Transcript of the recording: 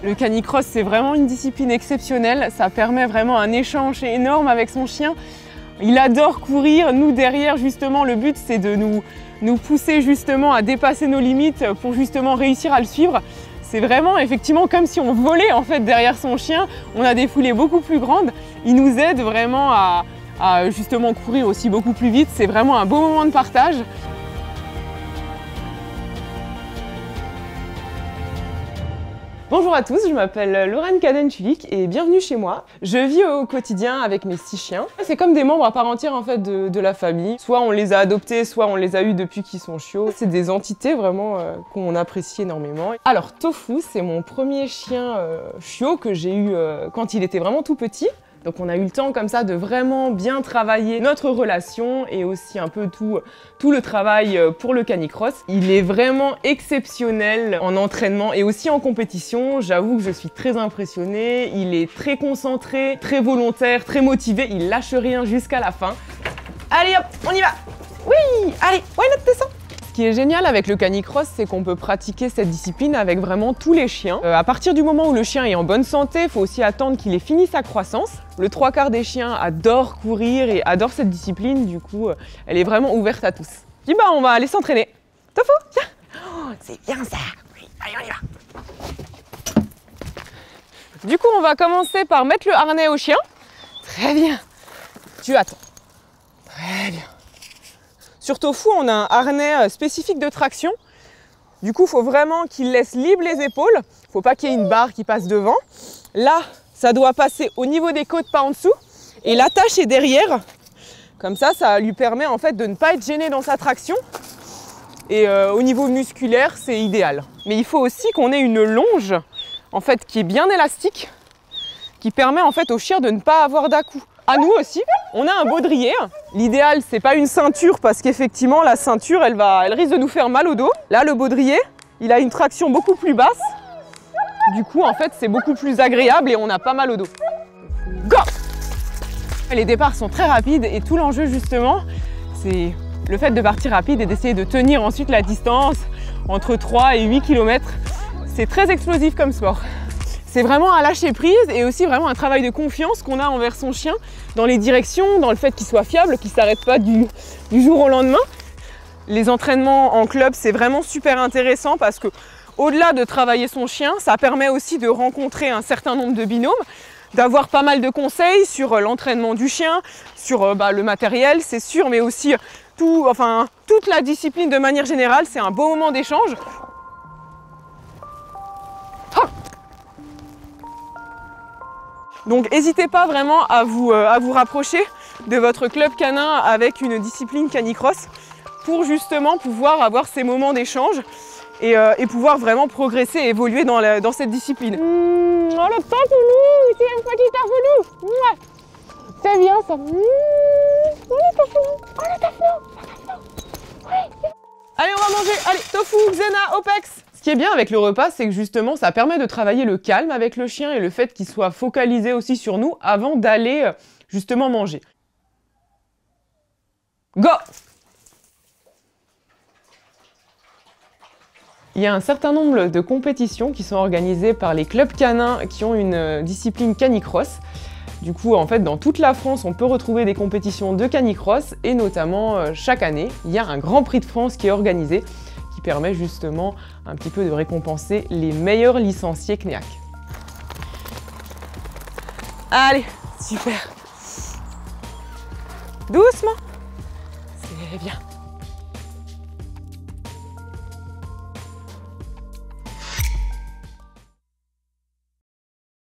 Le canicross, c'est vraiment une discipline exceptionnelle. Ça permet vraiment un échange énorme avec son chien. Il adore courir. Nous, derrière, justement, le but, c'est de nous pousser justement à dépasser nos limites pour justement réussir à le suivre. C'est vraiment effectivement comme si on volait en fait derrière son chien. On a des foulées beaucoup plus grandes. Il nous aide vraiment à justement courir aussi beaucoup plus vite. C'est vraiment un beau moment de partage. Bonjour à tous, je m'appelle Lorraine Caden-Chulik et bienvenue chez moi. Je vis au quotidien avec mes 6 chiens. C'est comme des membres à part entière en fait de la famille. Soit on les a adoptés, soit on les a eus depuis qu'ils sont chiots. C'est des entités vraiment qu'on apprécie énormément. Alors Tofu, c'est mon premier chien chiot que j'ai eu quand il était vraiment tout petit. Donc on a eu le temps comme ça de vraiment bien travailler notre relation et aussi un peu tout le travail pour le canicross. Il est vraiment exceptionnel en entraînement et aussi en compétition. J'avoue que je suis très impressionnée. Il est très concentré, très volontaire, très motivé. Il lâche rien jusqu'à la fin. Allez hop, on y va. Oui, allez, why not, descend. Ce qui est génial avec le canicross, c'est qu'on peut pratiquer cette discipline avec vraiment tous les chiens. À partir du moment où le chien est en bonne santé, il faut aussi attendre qu'il ait fini sa croissance. Le 3/4 des chiens adorent courir et adorent cette discipline, du coup, elle est vraiment ouverte à tous. Puis bah, on va aller s'entraîner. Tofu, viens. Oh, c'est bien ça. Oui, allez, on y va. Du coup, on va commencer par mettre le harnais au chien. Très bien. Tu attends. Très bien. Sur Tofu, on a un harnais spécifique de traction. Du coup, il faut vraiment qu'il laisse libre les épaules. Il ne faut pas qu'il y ait une barre qui passe devant. Là, ça doit passer au niveau des côtes, pas en dessous. Et l'attache est derrière. Comme ça lui permet en fait de ne pas être gêné dans sa traction. Et au niveau musculaire, c'est idéal. Mais il faut aussi qu'on ait une longe en fait, qui est bien élastique, qui permet en fait au chien de ne pas avoir d'à-coups. À nous aussi, on a un baudrier. L'idéal, c'est pas une ceinture parce qu'effectivement, la ceinture, elle risque de nous faire mal au dos. Là, le baudrier, il a une traction beaucoup plus basse. Du coup, en fait, c'est beaucoup plus agréable et on n'a pas mal au dos. Go! Les départs sont très rapides et tout l'enjeu, justement, c'est le fait de partir rapide et d'essayer de tenir ensuite la distance entre 3 et 8 km. C'est très explosif comme sport. C'est vraiment un lâcher prise et aussi vraiment un travail de confiance qu'on a envers son chien dans les directions, dans le fait qu'il soit fiable, qu'il ne s'arrête pas du jour au lendemain. Les entraînements en club, c'est vraiment super intéressant parce que au-delà de travailler son chien, ça permet aussi de rencontrer un certain nombre de binômes, d'avoir pas mal de conseils sur l'entraînement du chien, sur le matériel, c'est sûr, mais aussi toute la discipline de manière générale. C'est un beau moment d'échange. Donc n'hésitez pas vraiment à vous rapprocher de votre club canin avec une discipline canicross pour justement pouvoir avoir ces moments d'échange et pouvoir vraiment progresser et évoluer dans cette discipline. Oh le tafoulou, c'est un petit tafoulou. C'est bien ça. Oh le tafoulou, oh le tafoulou. Oui. Allez, on va manger. Allez, Tofu, Xena, Opex. Ce qui est bien avec le repas, c'est que justement, ça permet de travailler le calme avec le chien et le fait qu'il soit focalisé aussi sur nous avant d'aller justement manger. Go! Il y a un certain nombre de compétitions qui sont organisées par les clubs canins qui ont une discipline canicross. Du coup, en fait, dans toute la France, on peut retrouver des compétitions de canicross et notamment, chaque année, il y a un Grand Prix de France qui est organisé qui permet justement un petit peu de récompenser les meilleurs licenciés CNEAC. Allez, super. Doucement. C'est bien.